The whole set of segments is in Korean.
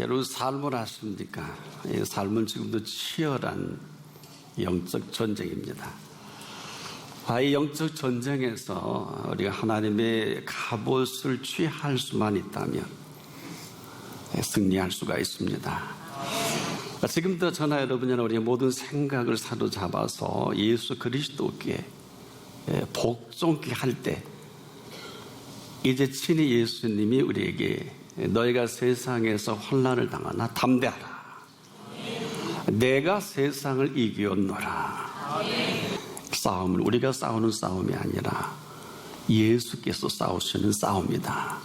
여러분 삶을 아십니까? 이 삶은 지금도 치열한 영적 전쟁입니다. 이 영적 전쟁에서 우리가 하나님의 갑옷을 취할 수만 있다면 승리할 수가 있습니다. 지금도 저나 여러분이나 우리의 모든 생각을 사로잡아서 예수 그리스도께 복종케 할 때 이제 친히 예수님이 우리에게 너희가 세상에서 환난을 당하나 담대하라. 내가 세상을 이기었노라. 싸움을 우리가 싸우는 싸움이 아니라 예수께서 싸우시는 싸움이다.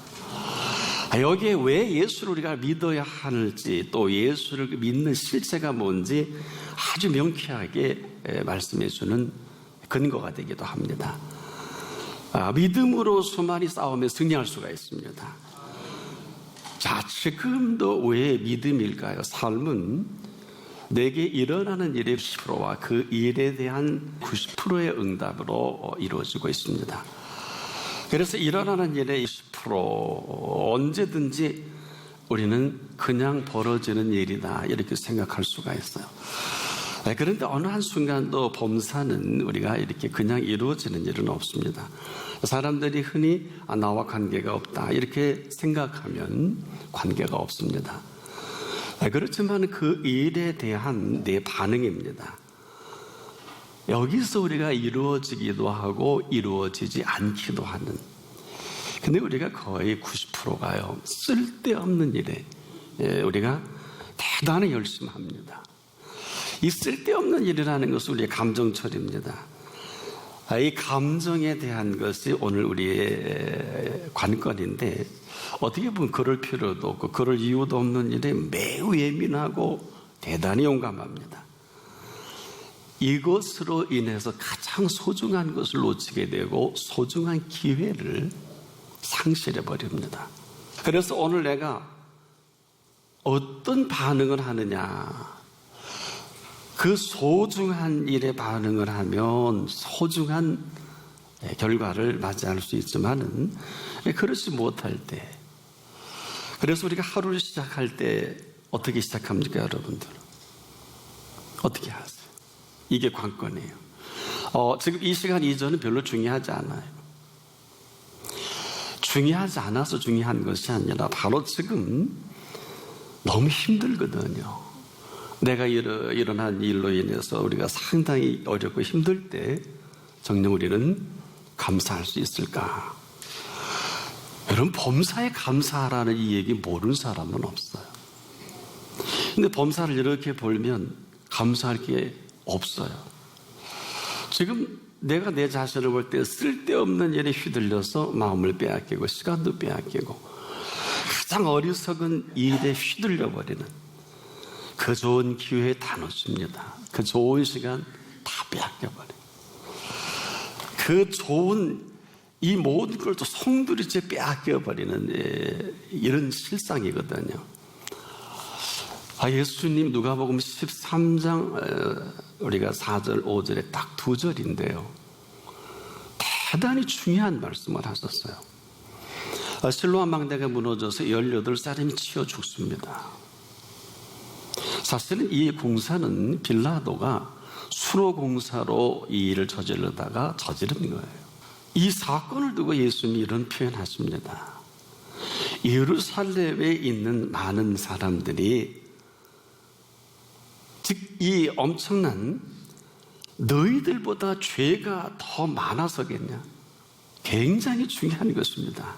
여기에 왜 예수를 우리가 믿어야 하는지 또 예수를 믿는 실체가 뭔지 아주 명쾌하게 말씀해 주는 근거가 되기도 합니다. 믿음으로 수많이 싸움에 승리할 수가 있습니다. 자, 지금도 왜 믿음일까요? 삶은 내게 일어나는 일의 10%와 그 일에 대한 90%의 응답으로 이루어지고 있습니다. 그래서 일어나는 일의 10% 언제든지 우리는 그냥 벌어지는 일이다 이렇게 생각할 수가 있어요. 그런데 어느 한순간도 범사는 우리가 이렇게 그냥 이루어지는 일은 없습니다. 사람들이 흔히 나와 관계가 없다 이렇게 생각하면 관계가 없습니다. 그렇지만 그 일에 대한 내 반응입니다. 여기서 우리가 이루어지기도 하고 이루어지지 않기도 하는, 근데 우리가 거의 90%가요 쓸데없는 일에 우리가 대단히 열심히 합니다. 이 쓸데없는 일이라는 것은 우리의 감정처리입니다. 이 감정에 대한 것이 오늘 우리의 관건인데, 어떻게 보면 그럴 필요도 없고 그럴 이유도 없는 일에 매우 예민하고 대단히 용감합니다. 이것으로 인해서 가장 소중한 것을 놓치게 되고 소중한 기회를 상실해 버립니다. 그래서 오늘 내가 어떤 반응을 하느냐, 그 소중한 일에 반응을 하면 소중한 결과를 맞이할 수 있지만은 그렇지 못할 때, 그래서 우리가 하루를 시작할 때 어떻게 시작합니까, 여러분들? 어떻게 하세요? 이게 관건이에요. 지금 이 시간 이전은 별로 중요하지 않아요. 중요하지 않아서 중요한 것이 아니라 바로 지금 너무 힘들거든요. 내가 일어난 일로 인해서 우리가 상당히 어렵고 힘들 때 정녕 우리는 감사할 수 있을까? 여러분, 범사에 감사하라는 이 얘기 모르는 사람은 없어요. 근데 범사를 이렇게 보면 감사할 게 없어요. 지금 내가 내 자신을 볼 때 쓸데없는 일에 휘둘려서 마음을 빼앗기고 시간도 빼앗기고 가장 어리석은 일에 휘둘려 버리는 그 좋은 기회에 다 놓칩니다. 그 좋은 시간 다 빼앗겨버려요. 그 좋은 이 모든 걸 또 송두리째 빼앗겨버리는 이런 실상이거든요. 예수님 누가복음 13장 우리가 4절 5절에 딱 2절인데요 대단히 중요한 말씀을 하셨어요. 실로암 망대가 무너져서 18사람이 치여 죽습니다. 사실은 이 공사는 빌라도가 수로 공사로 이 일을 저지르다가 저지른 거예요. 이 사건을 두고 예수님이 이런 표현하십니다. 예루살렘에 있는 많은 사람들이, 즉 이 엄청난 너희들보다 죄가 더 많아서겠냐, 굉장히 중요한 것입니다.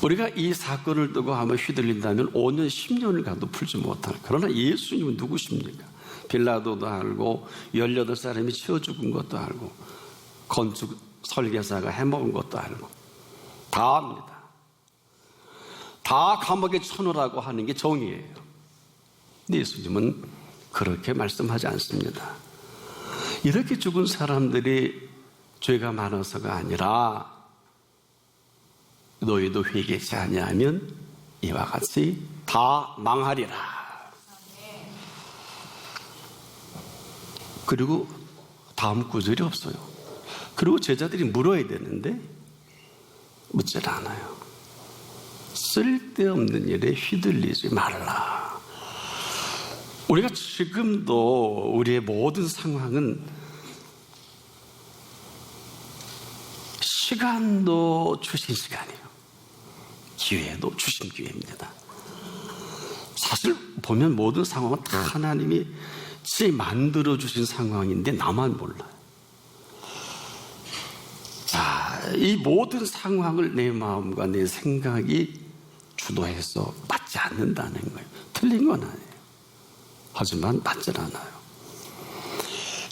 우리가 이 사건을 두고 한번 휘둘린다면 5년 10년을 가도 풀지 못할, 그러나 예수님은 누구십니까? 빌라도도 알고 18사람이 치워 죽은 것도 알고 건축 설계사가 해먹은 것도 알고 다 압니다. 다 감옥에 쳐놓으라고 하는 게 정의예요. 근데 예수님은 그렇게 말씀하지 않습니다. 이렇게 죽은 사람들이 죄가 많아서가 아니라 너희도 회개치 아니하면 이와 같이 다 망하리라. 그리고 다음 구절이 없어요. 그리고 제자들이 물어야 되는데 묻질 않아요. 쓸데없는 일에 휘둘리지 말라. 우리가 지금도 우리의 모든 상황은 시간도 주신 시간이에요. 기회도 주신 기회입니다. 사실 보면 모든 상황은 다 하나님이 만들어 주신 상황인데 나만 몰라요. 자, 이 모든 상황을 내 마음과 내 생각이 주도해서 맞지 않는다는 거예요. 틀린 건 아니에요. 하지만 맞질 않아요.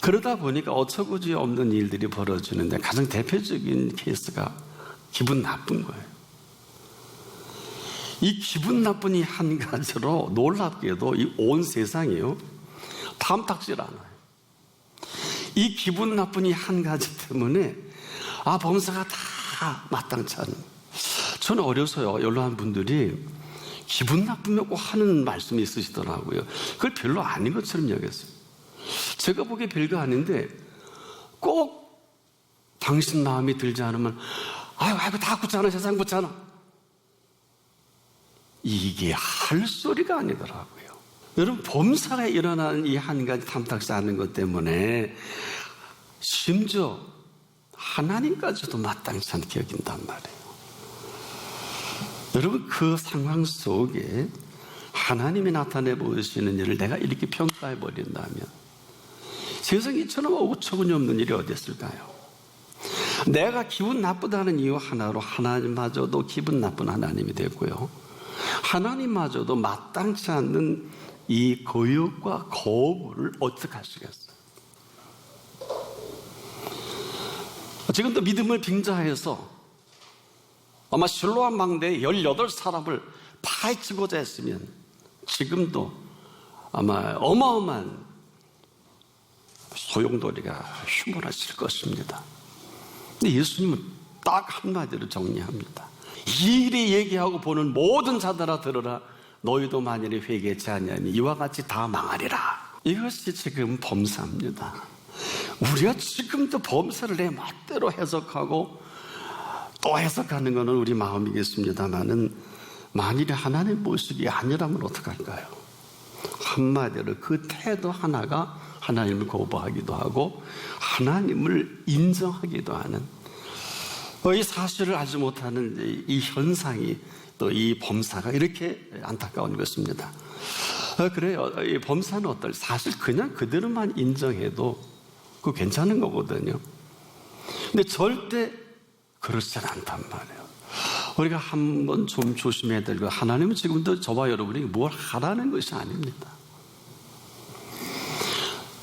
그러다 보니까 어처구니 없는 일들이 벌어지는데 가장 대표적인 케이스가 기분 나쁜 거예요. 이 기분 나쁜 이 한 가지로 놀랍게도 이 온 세상이요 탐탁질 않아요. 이 기분 나쁜 이 한 가지 때문에 범사가 다 마땅치 않은. 저는 어려서요 연로한 분들이 기분 나쁘면 꼭 하는 말씀이 있으시더라고요. 그걸 별로 아닌 것처럼 여겼어요. 제가 보기에 별거 아닌데 꼭 당신 마음이 들지 않으면 아이고 다 굳잖아, 세상 굳잖아. 이게 할 소리가 아니더라고요. 여러분, 범사가 일어나는 이 한 가지 탐탁지 않은 것 때문에 심지어 하나님까지도 마땅치 않게 여긴단 말이에요. 여러분, 그 상황 속에 하나님이 나타내 보이시는 일을 내가 이렇게 평가해 버린다면 세상에 이처럼 어처구니 없는 일이 어디 있을까요? 내가 기분 나쁘다는 이유 하나로 하나님마저도 기분 나쁜 하나님이 됐고요, 하나님마저도 마땅치 않는 이 거역과 거부를 어떻게 하시겠어요? 지금도 믿음을 빙자해서 아마 실로암 망대에 18사람을 파헤치고자 했으면 지금도 아마 어마어마한 소용돌이가 휘몰아칠 것입니다. 근데 예수님은 딱 한마디로 정리합니다. 이 일이 얘기하고 보는 모든 자들아 들으라. 너희도 만일에 회개치 아니하면 이와 같이 다 망하리라. 이것이 지금 범사입니다. 우리가 지금도 범사를 내 멋대로 해석하고 또 해석하는 것은 우리 마음이겠습니다만은 만일에 하나님의 모습이 아니라면 어떡할까요? 한마디로 그 태도 하나가 하나님을 거부하기도 하고 하나님을 인정하기도 하는 이 사실을 알지 못하는 이 현상이 또 이 범사가 이렇게 안타까운 것입니다. 그래요. 이 범사는 어떨? 사실 그냥 그대로만 인정해도 그거 괜찮은 거거든요. 근데 절대 그렇지 않단 말이에요. 우리가 한번 좀 조심해야 될 거, 하나님은 지금도 저와 여러분이 뭘 하라는 것이 아닙니다.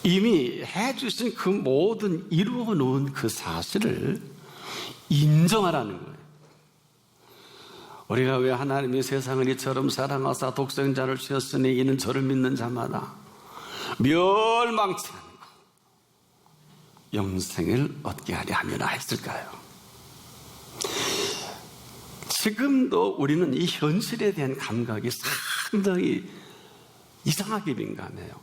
이미 해주신 그 모든 이루어 놓은 그 사실을 인정하라는 거예요. 우리가 왜 하나님이 세상을 이처럼 사랑하사 독생자를 주셨으니 이는 저를 믿는 자마다 멸망치 않고 영생을 얻게 하려 함이라 했을까요? 지금도 우리는 이 현실에 대한 감각이 상당히 이상하게 민감해요.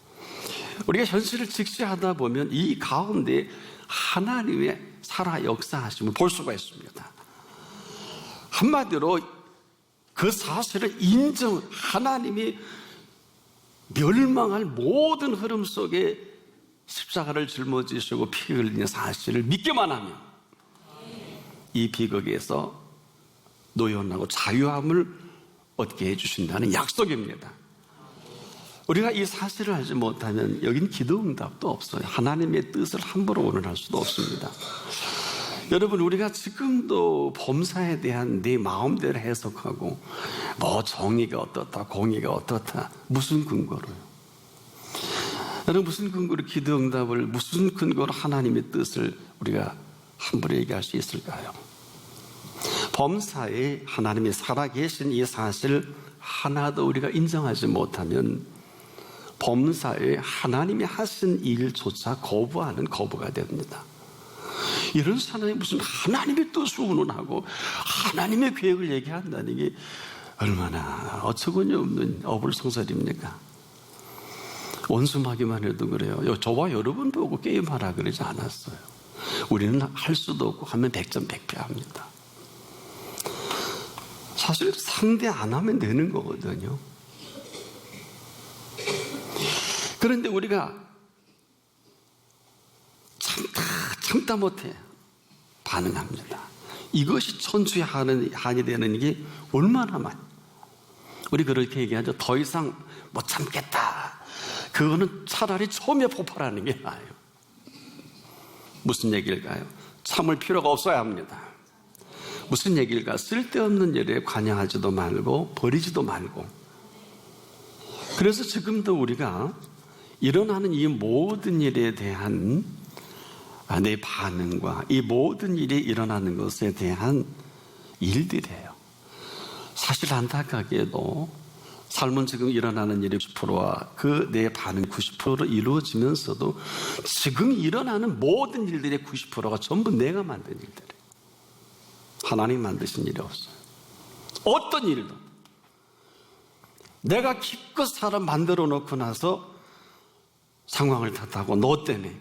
우리가 현실을 직시하다 보면 이 가운데 하나님의 살아 역사하심을 볼 수가 있습니다. 한마디로 그 사실을 하나님이 멸망할 모든 흐름 속에 십자가를 짊어지시고 피 흘리는 사실을 믿기만 하면 이 비극에서 노연하고 자유함을 얻게 해주신다는 약속입니다. 우리가 이 사실을 알지 못하면 여긴 기도응답도 없어요. 하나님의 뜻을 함부로 원할 수도 없습니다. 여러분, 우리가 지금도 범사에 대한 내 마음대로 해석하고 정의가 어떻다, 공의가 어떻다, 무슨 근거로요? 여러분, 무슨 근거로 기도응답을, 무슨 근거로 하나님의 뜻을 우리가 함부로 얘기할 수 있을까요? 범사에 하나님이 살아계신 이 사실 하나도 우리가 인정하지 못하면 범사에 하나님이 하신 일조차 거부하는 거부가 됩니다. 이런 사람이 무슨 하나님의 뜻을 운운하고 하나님의 계획을 얘기한다는 게 얼마나 어처구니 없는 어불성설입니까? 원수마귀만 해도 그래요. 저와 여러분 보고 게임하라 그러지 않았어요. 우리는 할 수도 없고 하면 백전백패합니다. 사실 상대 안 하면 되는 거거든요. 그런데 우리가 참다 못해 반응합니다. 이것이 천추의 한이 되는 게 얼마나 많이. 우리 그렇게 얘기하죠. 더 이상 못 참겠다. 그거는 차라리 처음에 폭발하는 게 나아요. 무슨 얘기일까요? 참을 필요가 없어야 합니다. 무슨 얘기일까? 쓸데없는 일에 관여하지도 말고 버리지도 말고. 그래서 지금도 우리가 일어나는 이 모든 일에 대한 내 반응과 이 모든 일이 일어나는 것에 대한 일들이에요. 사실 안타깝게도 삶은 지금 일어나는 일이 90%와 그 내 반응 90%로 이루어지면서도 지금 일어나는 모든 일들의 90%가 전부 내가 만든 일들이에요. 하나님 만드신 일이 없어요. 어떤 일도 내가 기껏 사람 만들어 놓고 나서 상황을 탓하고 너 때문에.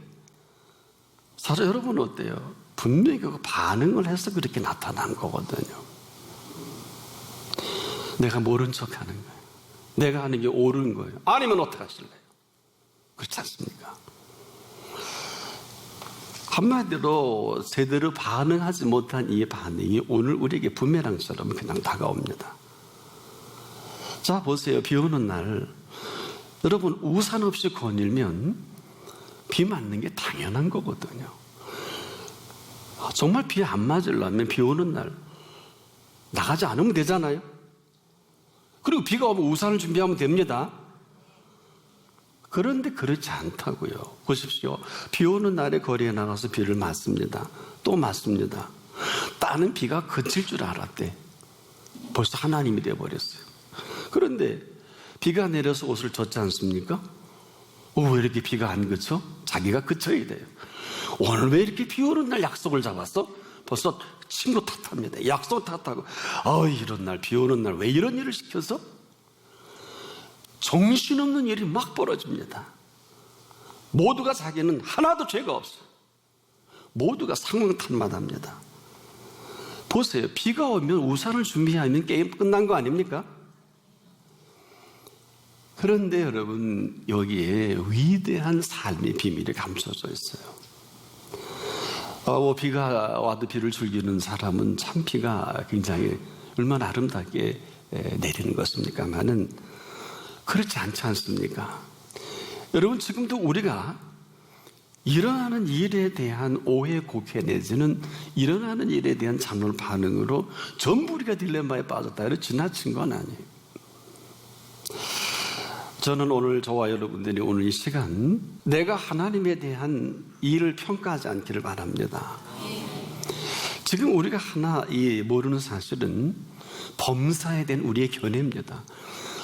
사실 여러분 어때요? 분명히 그 반응을 해서 그렇게 나타난 거거든요. 내가 모른 척 하는 거예요. 내가 하는 게 옳은 거예요. 아니면 어떻게 하실래요? 그렇지 않습니까? 한마디로 제대로 반응하지 못한 이 반응이 오늘 우리에게 부메랑처럼 그냥 다가옵니다. 자, 보세요. 비 오는 날 여러분 우산 없이 거닐면 비 맞는 게 당연한 거거든요. 정말 비 안 맞으려면 비 오는 날 나가지 않으면 되잖아요. 그리고 비가 오면 우산을 준비하면 됩니다. 그런데 그렇지 않다고요. 보십시오. 비 오는 날에 거리에 나가서 비를 맞습니다. 또 맞습니다. 따는 비가 그칠 줄 알았대. 벌써 하나님이 되어버렸어요. 그런데 비가 내려서 옷을 젖지 않습니까? 왜 이렇게 비가 안 그쳐? 자기가 그쳐야 돼요. 오늘 왜 이렇게 비 오는 날 약속을 잡았어? 벌써 친구 탓합니다. 약속 탓하고 이런 날 비 오는 날 왜 이런 일을 시켜서? 정신없는 일이 막 벌어집니다. 모두가 자기는 하나도 죄가 없어요. 모두가 상황 탓만 합니다. 보세요. 비가 오면 우산을 준비하면 게임 끝난 거 아닙니까? 그런데 여러분 여기에 위대한 삶의 비밀이 감춰져 있어요. 비가 와도 비를 즐기는 사람은 참 비가 굉장히 얼마나 아름답게 내리는 것입니까만은 그렇지 않지 않습니까? 여러분 지금도 우리가 일어나는 일에 대한 오해, 곡해 내지는 일어나는 일에 대한 잔혹 반응으로 전부 우리가 딜레마에 빠졌다 해도 지나친 건 아니에요. 저는 오늘 저와 여러분들이 오늘 이 시간 내가 하나님에 대한 일을 평가하지 않기를 바랍니다. 지금 우리가 하나 모르는 사실은 범사에 대한 우리의 견해입니다.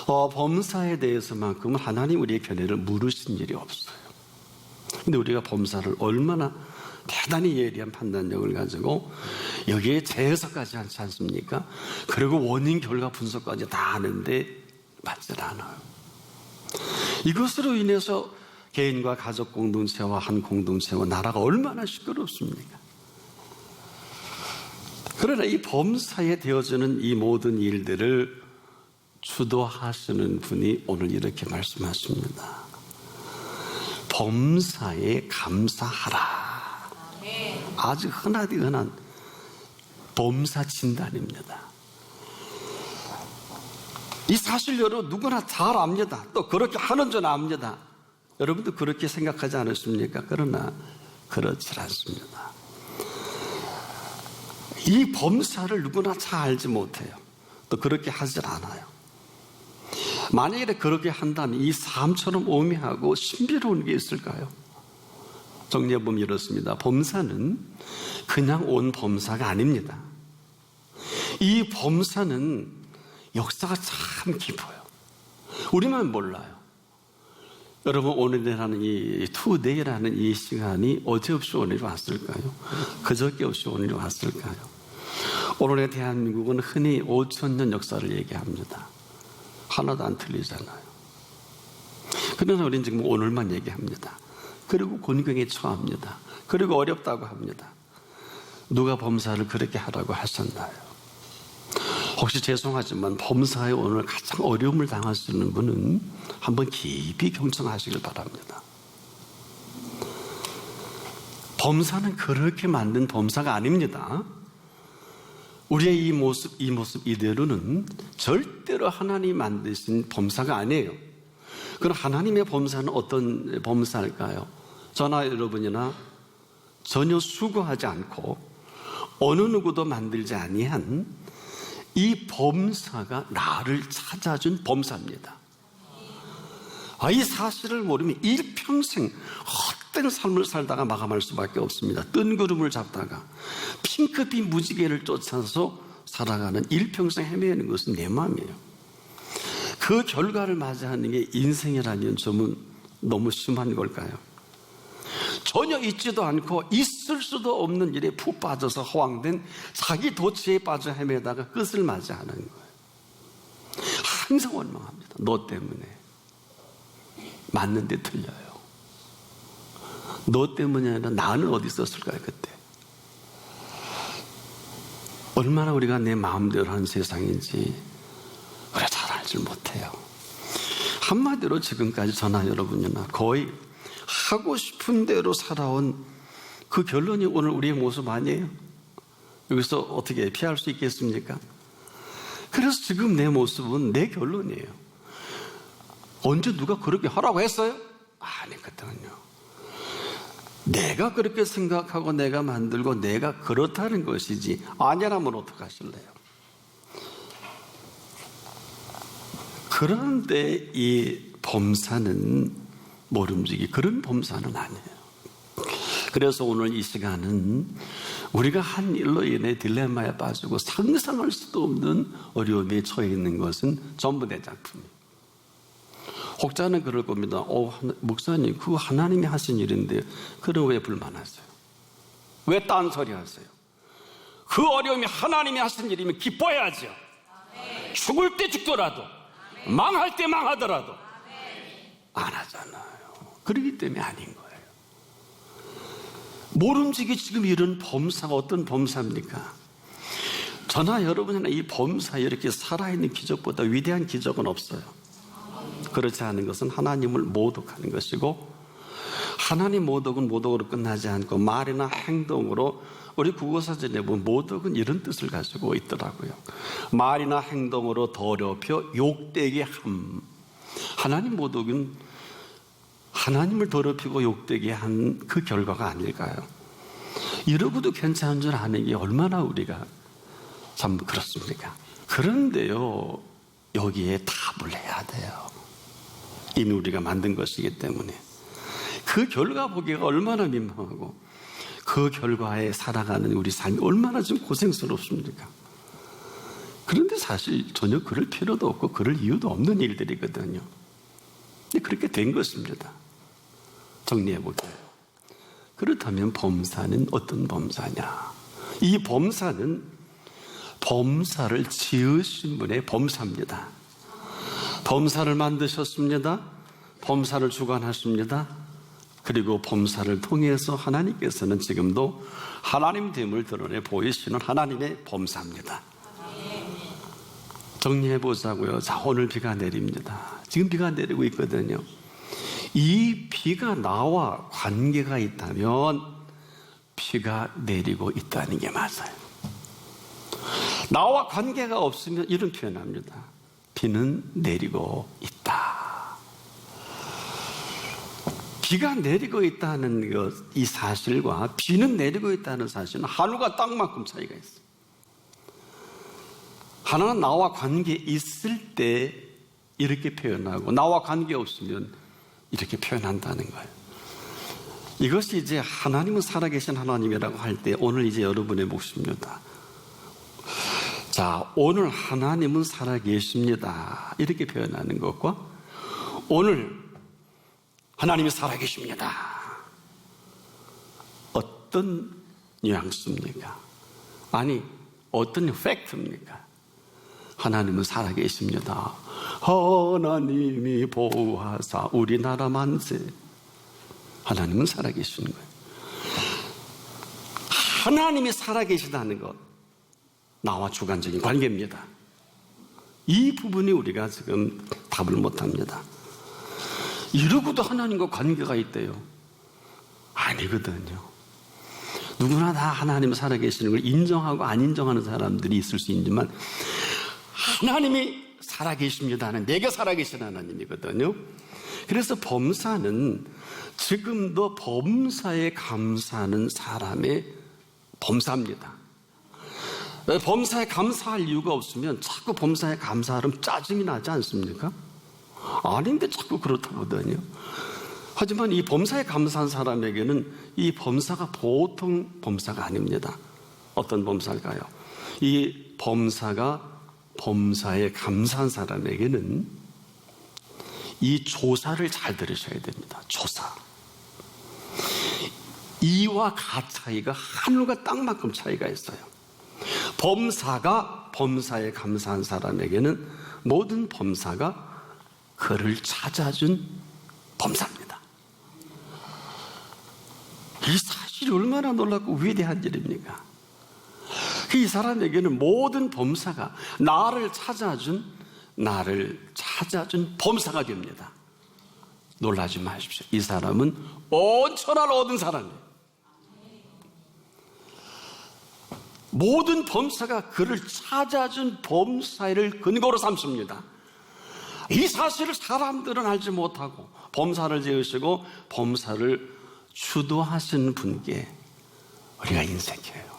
범사에 대해서만큼은 하나님 우리의 견해를 물으신 일이 없어요. 근데 우리가 범사를 얼마나 대단히 예리한 판단력을 가지고 여기에 재해석까지 하지 않습니까? 그리고 원인 결과 분석까지 다 하는데 맞지 않아요. 이것으로 인해서 개인과 가족 공동체와 한 공동체와 나라가 얼마나 시끄럽습니까? 그러나 이 범사에 되어지는 이 모든 일들을 주도하시는 분이 오늘 이렇게 말씀하십니다. 범사에 감사하라. 아주 흔하디 흔한 범사 진단입니다. 이 사실 여러분 누구나 잘 압니다. 또 그렇게 하는 줄 압니다. 여러분도 그렇게 생각하지 않으십니까? 그러나 그렇지 않습니다. 이 범사를 누구나 잘 알지 못해요. 또 그렇게 하질 않아요. 만약에 그렇게 한다면 이 삶처럼 오묘하고 신비로운 게 있을까요? 정리해보면 이렇습니다. 범사는 그냥 온 범사가 아닙니다. 이 범사는 역사가 참 깊어요. 우리만 몰라요. 여러분 오늘이라는 이 투데이라는 이 시간이 어제 없이 오늘이 왔을까요? 그저께 없이 오늘이 왔을까요? 오늘의 대한민국은 흔히 5,000년 역사를 얘기합니다. 하나도 안 틀리잖아요. 그러나 우리는 지금 오늘만 얘기합니다. 그리고 곤경에 처합니다. 그리고 어렵다고 합니다. 누가 범사를 그렇게 하라고 하셨나요? 혹시 죄송하지만 범사에 오늘 가장 어려움을 당하시는 분은 한번 깊이 경청하시길 바랍니다. 범사는 그렇게 만든 범사가 아닙니다. 우리의 이 모습 이대로는 절대로 하나님이 만드신 범사가 아니에요. 그럼 하나님의 범사는 어떤 범사일까요? 저나 여러분이나 전혀 수고하지 않고 어느 누구도 만들지 아니한 이 범사가 나를 찾아준 범사입니다. 이 사실을 모르면 일평생 헛된 삶을 살다가 마감할 수밖에 없습니다. 뜬구름을 잡다가 핑크빛 무지개를 쫓아서 살아가는 일평생 헤매는 것은 내 마음이에요. 그 결과를 맞이하는 게 인생이라는 점은 너무 심한 걸까요? 전혀 있지도 않고 있을 수도 없는 일에 푹 빠져서 허황된 자기 도취에 빠져 헤매다가 끝을 맞이하는 거예요. 항상 원망합니다. 너 때문에. 맞는데 틀려요. 너 때문이 아니라 나는 어디 있었을까요 그때? 얼마나 우리가 내 마음대로 하는 세상인지 우리가 잘 알지 못해요. 한마디로 지금까지 저나 여러분이나 거의 하고 싶은 대로 살아온 그 결론이 오늘 우리의 모습 아니에요? 여기서 어떻게 피할 수 있겠습니까? 그래서 지금 내 모습은 내 결론이에요. 언제 누가 그렇게 하라고 했어요? 아니거든요. 내가 그렇게 생각하고 내가 만들고 내가 그렇다는 것이지 아니라면 어떡하실래요? 그런데 이 범사는 모름지기 그런 범사는 아니에요. 그래서 오늘 이 시간은 우리가 한 일로 인해 딜레마에 빠지고 상상할 수도 없는 어려움에 처해 있는 것은 전부 내 작품이에요. 혹자는 그럴 겁니다. 목사님, 그거 하나님이 하신 일인데 그럼 왜 불만하세요? 왜 딴소리 하세요? 그 어려움이 하나님이 하신 일이면 기뻐해야죠. 죽을 때 죽더라도 망할 때 망하더라도 안 하잖아요. 그렇기 때문에 아닌 거예요. 모름지기 지금 이런 범사가 어떤 범사입니까? 저나 여러분이나 이 범사에 이렇게 살아있는 기적보다 위대한 기적은 없어요. 그렇지 않은 것은 하나님을 모독하는 것이고, 하나님 모독은 모독으로 끝나지 않고 말이나 행동으로, 우리 국어사전에 보면 모독은 이런 뜻을 가지고 있더라고요. 말이나 행동으로 더럽혀 욕되게 함. 하나님 모독은 하나님을 더럽히고 욕되게 한 그 결과가 아닐까요? 이러고도 괜찮은 줄 아는 게 얼마나 우리가 참 그렇습니까? 그런데요, 여기에 답을 해야 돼요. 이미 우리가 만든 것이기 때문에. 그 결과 보기가 얼마나 민망하고 그 결과에 살아가는 우리 삶이 얼마나 좀 고생스럽습니까? 그런데 사실 전혀 그럴 필요도 없고 그럴 이유도 없는 일들이거든요. 근데 그렇게 된 것입니다. 정리해 볼게요. 그렇다면 범사는 어떤 범사냐? 이 범사는 범사를 지으신 분의 범사입니다. 범사를 만드셨습니다. 범사를 주관하십니다. 그리고 범사를 통해서 하나님께서는 지금도 하나님됨을 드러내 보이시는 하나님의 범사입니다. 정리해 보자고요. 자, 오늘 비가 내립니다. 지금 비가 내리고 있거든요. 이 비가 나와 관계가 있다면 비가 내리고 있다는 게 맞아요. 나와 관계가 없으면 이런 표현합니다. 비는 내리고 있다. 비가 내리고 있다는 것, 이 사실과 비는 내리고 있다는 사실은 하늘과 땅만큼 차이가 있어요. 하나는 나와 관계 있을 때 이렇게 표현하고 나와 관계 없으면 이렇게 표현한다는 거예요. 이것이 이제 하나님은 살아계신 하나님이라고 할 때 오늘 이제 여러분의 몫입니다. 자, 오늘 하나님은 살아계십니다. 이렇게 표현하는 것과 오늘 하나님이 살아계십니다. 어떤 뉘앙스입니까? 아니, 어떤 팩트입니까? 하나님은 살아계십니다. 하나님이 보호하사 우리나라 만세. 하나님은 살아계시는 거예요. 하나님이 살아계시다는 것, 나와 주관적인 관계입니다. 이 부분이 우리가 지금 답을 못합니다. 이러고도 하나님과 관계가 있대요. 아니거든요. 누구나 다 하나님 살아계시는 걸 인정하고 안 인정하는 사람들이 있을 수 있지만 하나님이 살아계십니다는 내가 살아계신 하나님이거든요. 그래서 범사는 지금도 범사에 감사하는 사람의 범사입니다. 범사에 감사할 이유가 없으면 자꾸 범사에 감사하면 짜증이 나지 않습니까? 아닌데 자꾸 그렇다거든요. 하지만 이 범사에 감사한 사람에게는 이 범사가 보통 범사가 아닙니다. 어떤 범사일까요? 이 범사가 범사에 감사한 사람에게는 이 조사를 잘 들으셔야 됩니다. 조사. 이와 가 차이가 하늘과 땅만큼 차이가 있어요. 범사가 범사에 감사한 사람에게는 모든 범사가 그를 찾아준 범사입니다. 이 사실이 얼마나 놀랍고 위대한 일입니까? 이 사람에게는 모든 범사가 나를 찾아준 범사가 됩니다. 놀라지 마십시오. 이 사람은 온 천하를 얻은 사람이에요. 모든 범사가 그를 찾아준 범사를 근거로 삼습니다. 이 사실을 사람들은 알지 못하고 범사를 지으시고 범사를 주도하신 분께 우리가 인색해요.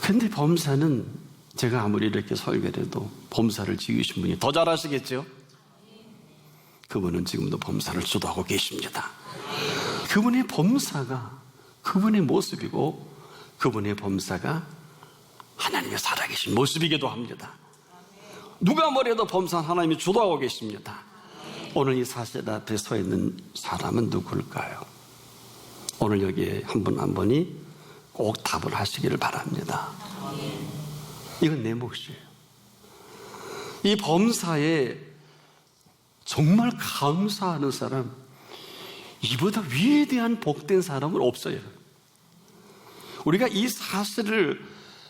근데 범사는 제가 아무리 이렇게 설교를 해도 범사를 지으신 분이 더 잘하시겠죠? 그분은 지금도 범사를 주도하고 계십니다. 그분의 범사가 그분의 모습이고 그분의 범사가 하나님의 살아계신 모습이기도 합니다. 누가 뭐래도 범사는 하나님이 주도하고 계십니다. 오늘 이 사실 앞에 서 있는 사람은 누굴까요? 오늘 여기에 한 분 한 분이 꼭 답을 하시기를 바랍니다. 이건 내 몫이에요. 이 범사에 정말 감사하는 사람, 이보다 위대한 복된 사람은 없어요. 우리가 이 사실을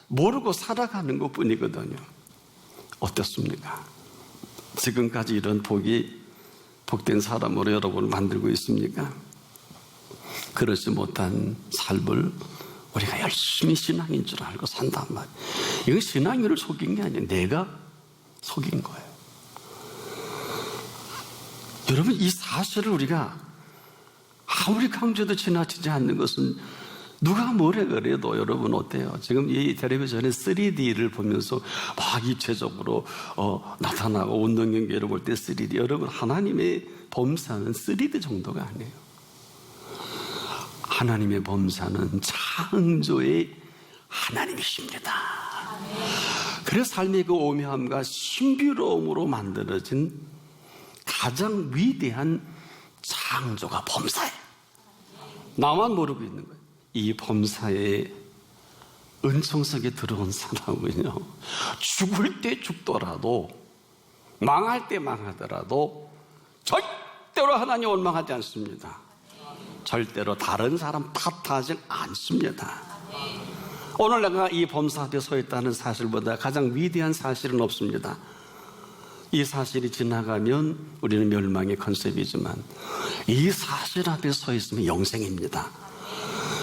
모르고 살아가는 것 뿐이거든요. 어떻습니까? 지금까지 이런 복된 사람으로 여러분을 만들고 있습니까? 그렇지 못한 삶을 우리가 열심히 신앙인 줄 알고 산단 말이에요. 이건 신앙인을 속인 게 아니에요. 내가 속인 거예요. 여러분, 이 사실을 우리가 아무리 강조도 지나치지 않는 것은 누가 뭐래 그래도 여러분 어때요? 지금 이 텔레비전에 3D를 보면서 막 입체적으로 나타나고 운동 경기를 볼 때 3D. 여러분, 하나님의 범사는 3D 정도가 아니에요. 하나님의 범사는 창조의 하나님이십니다. 그래서 삶의 그 오묘함과 신비로움으로 만들어진 가장 위대한 창조가 범사예요. 나만 모르고 있는 거예요. 이 범사의 은총 속에 들어온 사람은요, 죽을 때 죽더라도, 망할 때 망하더라도 절대로 하나님 원망하지 않습니다. 절대로 다른 사람 탓하지 않습니다. 오늘 내가 이 범사 앞에 서 있다는 사실보다 가장 위대한 사실은 없습니다. 이 사실이 지나가면 우리는 멸망의 컨셉이지만 이 사실 앞에 서 있으면 영생입니다.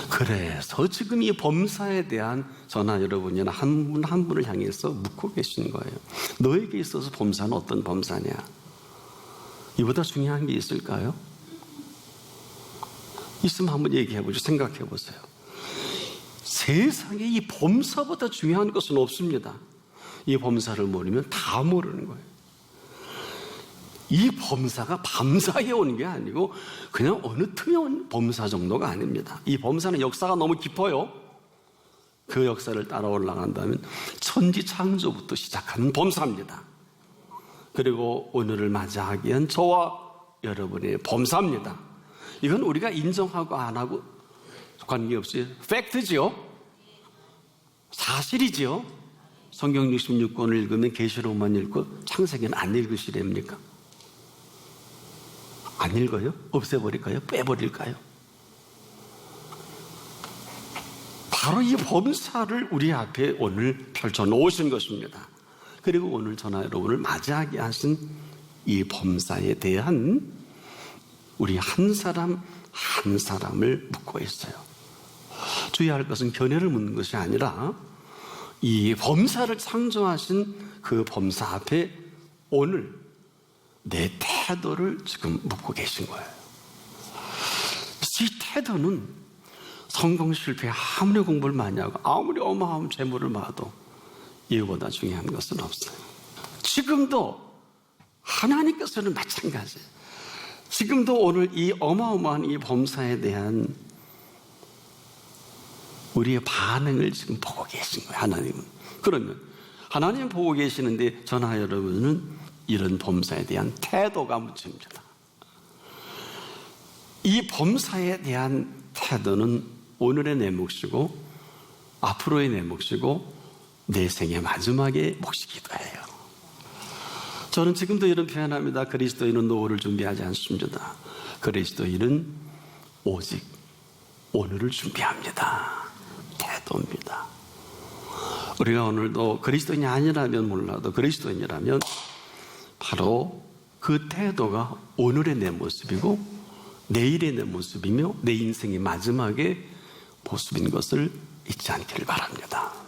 그래서 지금 이 범사에 대한 저나 여러분이나 한 분 한 분을 향해서 묻고 계신 거예요. 너에게 있어서 범사는 어떤 범사냐? 이보다 중요한 게 있을까요? 있으면 한번 얘기해 보죠. 생각해 보세요. 세상에 이 범사보다 중요한 것은 없습니다. 이 범사를 모르면 다 모르는 거예요. 이 범사가 밤사이에 오는 게 아니고 그냥 어느 틈에 온 범사 정도가 아닙니다. 이 범사는 역사가 너무 깊어요. 그 역사를 따라 올라간다면 천지 창조부터 시작하는 범사입니다. 그리고 오늘을 맞이하기 위한 저와 여러분의 범사입니다. 이건 우리가 인정하고 안 하고 관계없이 팩트지요. 사실이지요. 성경 66권을 읽으면 계시록만 읽고 창세기는 안 읽으시렵니까? 안 읽어요? 없애버릴까요? 빼버릴까요? 바로 이 범사를 우리 앞에 오늘 펼쳐놓으신 것입니다. 그리고 오늘 저나 여러분을 맞이하게 하신 이 범사에 대한 우리 한 사람 한 사람을 묻고 있어요. 주의할 것은 견해를 묻는 것이 아니라 이 범사를 창조하신 그 범사 앞에 오늘 내 태도를 지금 묻고 계신 거예요. 이 태도는 성공 실패 아무리 공부를 많이 하고 아무리 어마어마한 재물을 모아도 이거보다 중요한 것은 없어요. 지금도 하나님께서는 마찬가지예요. 지금도 오늘 이 어마어마한 이 범사에 대한 우리의 반응을 지금 보고 계신 거예요. 하나님은. 그러면 하나님 보고 계시는데 저나 여러분은 이런 범사에 대한 태도가 묻힙니다. 이 범사에 대한 태도는 오늘의 내 몫이고 앞으로의 내 몫이고 내 생의 마지막의 몫이기도 해요. 저는 지금도 이런 표현합니다. 그리스도인은 노후를 준비하지 않습니다. 그리스도인은 오직 오늘을 준비합니다. 태도입니다. 우리가 오늘도 그리스도인이 아니라면 몰라도 그리스도인이라면 바로 그 태도가 오늘의 내 모습이고 내일의 내 모습이며 내 인생의 마지막의 모습인 것을 잊지 않기를 바랍니다.